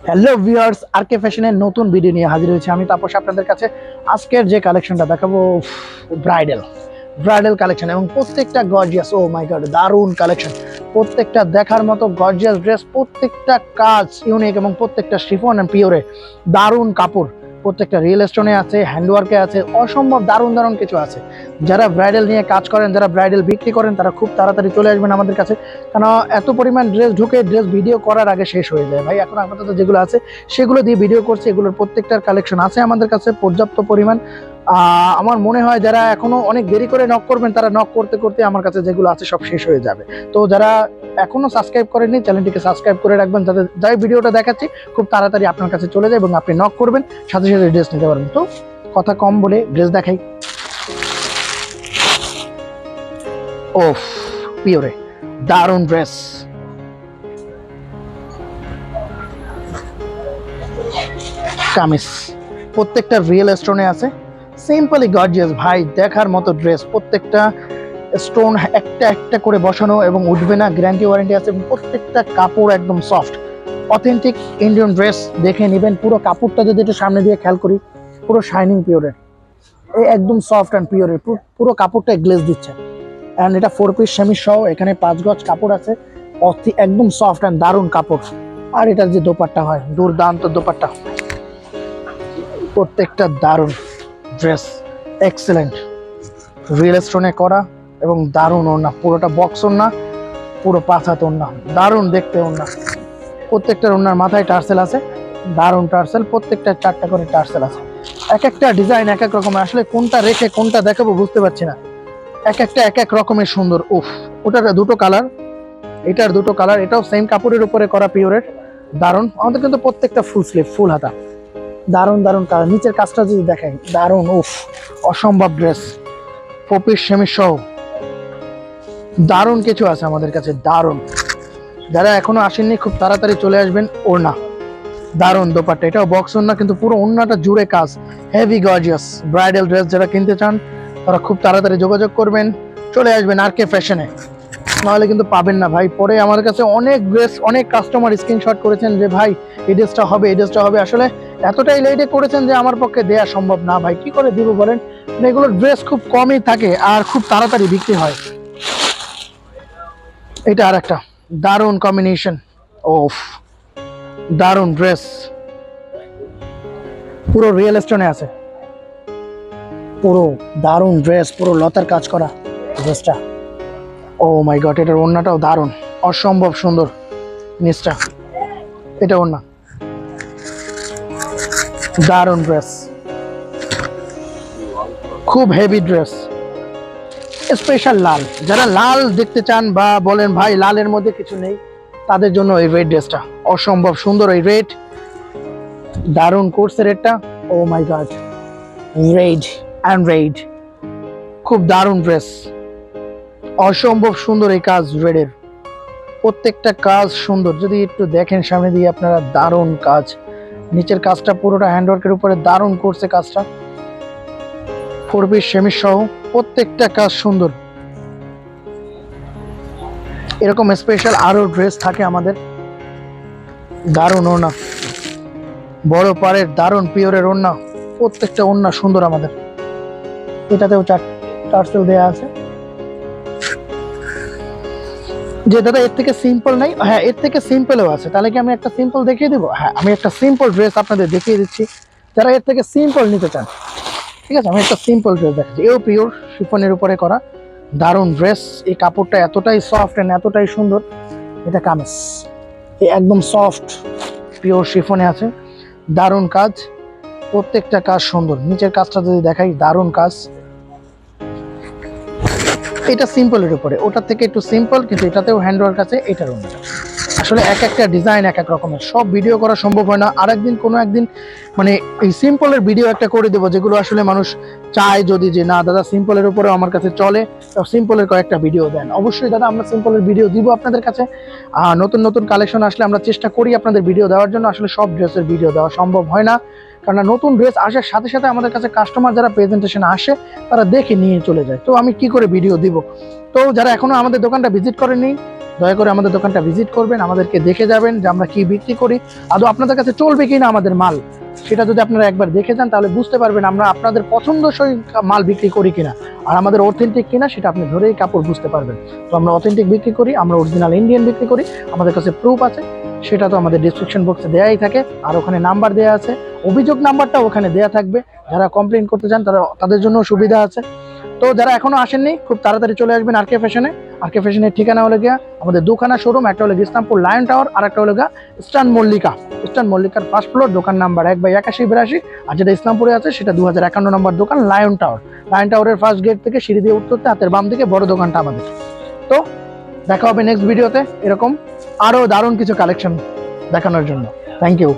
Hello viewers, আরকে ফ্যাশনের নতুন video নিয়ে হাজির হয়েছে আমি তাপস আপনাদের কাছে। আজকের যে কালেকশনটা দেখাবো ব্রাইডাল ব্রাইডাল কালেকশন এবং প্রত্যেকটা গর্জিয়াস, ও মাই গড, দারুণ কালেকশন। প্রত্যেকটা দেখার মতো গর্জিয়াস ড্রেস, প্রত্যেকটা কাজ ইউনিক এবং প্রত্যেকটা শিফন এন্ড পিওরে দারুণ কাপড়। প্রত্যেকটা রিয়েল স্টোনে আছে, হ্যান্ডওয়ার্কে আছে, অসম্ভব দারুণ দারুণ কিছু আছে। যারা ব্রাইডাল নিয়ে কাজ করেন, যারা ব্রাইডাল বিক্রি করেন, তারা খুব তাড়াতাড়ি চলে আসবেন আমাদের কাছে, কারণ এত পরিমাণ ড্রেস ঢুকে ড্রেস ভিডিও করার আগে শেষ হয়ে যায় ভাই। এখন আপাতত যেগুলো আছে সেগুলো দিয়ে ভিডিও করছে, এগুলোর প্রত্যেকটার কালেকশন আছে আমাদের কাছে পর্যাপ্ত পরিমাণ। আমার মনে হয় যারা এখনো অনেক দেরি করে নক করবেন, তারা নক করতে করতে আমার কাছে যেগুলো আছে সব শেষ হয়ে যাবে। তো যারা এখনো সাবস্ক্রাইব করেননি, চ্যানেলটিকে সাবস্ক্রাইব করে রাখবেন, যাতে যাই ভিডিওটা দেখাচ্ছি খুব তাড়াতাড়ি আপনার কাছে চলে যায় এবং আপনি নক করবেন, সাথে সাথে ড্রেস নিতে পারবেন। তো কথা কম বলে ড্রেস দেখাই। ওফ, পিওরে দারুণ ড্রেস। কামিজ প্রত্যেকটা রিয়েল স্টোনে আছে, সিম্পলি গর্জিয়াস ভাই, দেখার মতো ড্রেস। প্রত্যেকটা স্টোন একটা একটা করে বসানো এবং উঠবে না, গ্যারান্টি ওয়ারেন্টি আছে। এবং প্রত্যেকটা কাপড় একদম সফট, অথেন্টিক ইন্ডিয়ান ড্রেস। দেখে নেবেন পুরো কাপড়টা, যদি একটু সামনে দিয়ে খেয়াল করি, পুরো শাইনিং পিওরের, এই একদম সফট অ্যান্ড পিওরের, পুরো কাপড়টা গ্লেজ দিচ্ছে। অ্যান্ড এটা 4 পিস সেমি সহ, এখানে 5 গজ কাপড় আছে, একদম সফট অ্যান্ড দারুণ কাপড়। আর এটার যে দোপাট্টা হয়, দুর্দান্ত দোপাট্টা, প্রত্যেকটা দারুণ ড্রেস, এক্সেলেন্ট রিয়েল স্টোনে করা এবং দারুণ ওড়না, পুরোটা বক্স ওড়না, পুরো 5 হাত ওড়না, দারুণ দেখতে ওড়না। প্রত্যেকটার ওড়নার মাথায় টার্সেল আছে, দারুণ টার্সেল, প্রত্যেকটা 4টা করে টার্সেল আছে। এক একটা ডিজাইন এক এক রকমের, আসলে কোনটা রেখে কোনটা দেখাবো বুঝতে পারছি না, এক একটা এক এক রকমের সুন্দর। উফ, ওটার দুটো কালার, এটার দুটো কালার, এটাও সেম কাপড়ের উপরে করা পিওরের, দারুণ। আমাদের কিন্তু প্রত্যেকটা ফুল স্লিভ, ফুল হাতা, দারুণ দারুণ কালার। নিচের কাজটা যদি দেখাই, দারুণ, উফ, অসম্ভব ড্রেস, 4 পিস সেমি সহ, দারুণ কিছু আছে আমাদের কাছে, দারুণ। যারা এখনো আসেননি খুব তাড়াতাড়ি চলে আসবেন। ওড়না দারুণ, দোপাট্টা এটাও বক্স ওড়না, কিন্তু পুরো ওড়নাটা জুড়ে কাজ, হেভি গর্জিয়াস। ব্রাইডাল ড্রেস যারা কিনতে চান তারা খুব তাড়াতাড়ি যোগাযোগ করবেন, চলে আসবেন আরকে ফ্যাশনে, নাহলে কিন্তু পাবেন না ভাই। পরে আমার কাছে অনেক ড্রেস, অনেক কাস্টমার স্ক্রিনশট করেছেন যে ভাই এই ড্রেসটা হবে, এই ড্রেসটা হবে। আসলে এতটাই লেটে করেছেন যে আমার পক্ষে দেয়া সম্ভব না ভাই, কি করে দিব বলেন। এগুলোর ড্রেস খুব কমই থাকে আর খুব তাড়াতাড়ি বিক্রি হয়। এটা আর একটা দারুণ কম্বিনেশন, ওফ, দারুণ ড্রেস, পুরো রিয়েল স্টোনে আছে, পুরো দারুণ ড্রেস, পুরো লতার কাজ করা ড্রেসটা। ও মাই গড, এটার ওড়নাটাও দারুণ, অসম্ভব সুন্দর নিচটা, এটা ওড়না, দারুণ ড্রেস, খুব হেভি ড্রেস, স্পেশাল লাল। যারা লাল দেখতে চান বা বলেন ভাই লালের মধ্যে কিছু নেই, তাদের জন্য এই রেড ড্রেসটা অসম্ভব সুন্দর। এই রেড, দারুণ কোর্সের রেডটা, ও মাই গড, রেড অ্যান্ড রেড, খুব দারুণ ড্রেস, অসম্ভব সুন্দর এই কাজ রেডের, প্রত্যেকটা কাজ সুন্দর। যদি একটু দেখেন সামনে দিয়ে আপনারা, দারুণ কাজ। নিচের কাজটা পুরোটা হ্যান্ডওয়ার্কের উপরে দারুণ করছে কাজটা, 4 পিস সেমি সহ, প্রত্যেকটা কাজ সুন্দর। এরকম স্পেশাল আরো ড্রেস থাকে আমাদের, দারুণ ওড়না, বড় পাড়ের দারুণ পিওরের ওড়না, প্রত্যেকটা ওড়না সুন্দর আমাদের। এটাতেও টার্সেল দেয়া আছে। যে দাদা এর থেকে সিম্পল নাই, হ্যাঁ এর থেকে সিম্পলও আছে, তাহলে কি আমি একটা সিম্পল দেখিয়ে দেবো? হ্যাঁ, আমি একটা সিম্পল ড্রেস আপনাদের দেখিয়ে দিচ্ছি, যারা এর থেকে সিম্পল নিতে চান। ঠিক আছে, আমি একটা সিম্পল ড্রেস দেখাচ্ছি, এও পিওর শিফনের উপরে করা দারুণ ড্রেস। এই কাপড়টা এতটাই সফট এন্ড এতটাই সুন্দর। এটা কামিজ, একদম সফট পিওর শিফনে আছে, দারুণ কাজ, প্রত্যেকটা কাজ সুন্দর। নিচের কাজটা যদি দেখাই, দারুণ কাজ। এটা সিম্পলের উপরে, ওটার থেকে একটু সিম্পল, কিন্তু এটাতেও হ্যান্ডওয়ার্ক আছে। এটার অন্য, আসলে এক একটা ডিজাইন এক এক রকমের, সব ভিডিও করা সম্ভব হয় না। আরেকদিন কোনো একদিন মানে এই সিম্পলের ভিডিও একটা করে দেবো, যেগুলো আসলে মানুষ চায় যদি, যে না দাদা সিম্পলের উপরেও আমার কাছে চলে, তো সিম্পলের কয়েকটা ভিডিও দেন। অবশ্যই দাদা আমরা সিম্পলের ভিডিও দিব আপনাদের কাছে। নতুন নতুন কালেকশন আসলে আমরা চেষ্টা করি আপনাদের ভিডিও দেওয়ার জন্য। আসলে সব ড্রেসের ভিডিও দেওয়া সম্ভব হয় না, কারণ নতুন ড্রেস আসার সাথে সাথে আমাদের কাছে কাস্টমার যারা প্রেজেন্টেশন আসে তারা দেখে নিয়ে চলে যায়, তো আমি কি করে ভিডিও দিব। তো যারা এখনো আমাদের দোকানটা ভিজিট করেননি, দয়া করে আমাদের দোকানটা ভিজিট করবেন, আমাদেরকে দেখে যাবেন যে আমরা কি বিক্রি করি, আদৌ আপনাদের কাছে চলবে কিনা আমাদের মাল, সেটা যদি আপনারা একবার দেখে যান তাহলে বুঝতে পারবেন আমরা আপনাদের পছন্দসই মাল বিক্রি করি কিনা, আর আমাদের অথেন্টিক কিনা সেটা আপনি ধরেই কাপড় বুঝতে পারবেন। তো আমরা অথেন্টিক বিক্রি করি, আমরা অরিজিনাল ইন্ডিয়ান বিক্রি করি, আমাদের কাছে প্রুফ আছে, সেটা তো আমাদের ডিসক্রিপশন বক্সে দেওয়াই থাকে, আর ওখানে নাম্বার দেওয়া আছে, অভিযোগ নাম্বারটা ওখানে দেওয়া থাকবে, যারা কমপ্লেন করতে চান তাদের জন্য সুবিধা আছে। তো যারা এখনো আসেননি খুব তাড়াতাড়ি চলে আসবেন আর কে ফ্যাশনে। আর কে ফ্যাশনের ঠিকানা হলো গিয়া আমাদের দুখানা শোরুম, একটা হলো ইসলামপুর লায়ন টাওয়ার, আর একটা হলো গিয়া ইস্টার্ন মল্লিকা। ইস্টার্ন মল্লিকার ফার্স্ট ফ্লোর, দোকান নাম্বার 1/8182, আর যেটা ইসলামপুরে আছে সেটা 2051 নম্বর দোকান লায়ন টাওয়ার। লায়ন টাওয়ারের ফার্স্ট গেট থেকে সিঁড়ি দিয়ে উঠতে হাতের বাম দিকে বড় দোকানটা আমাদের। তো দেখা হবে নেক্সট ভিডিওতে এরকম আরো দারুণ কিছু কালেকশন দেখানোর জন্য। Thank you.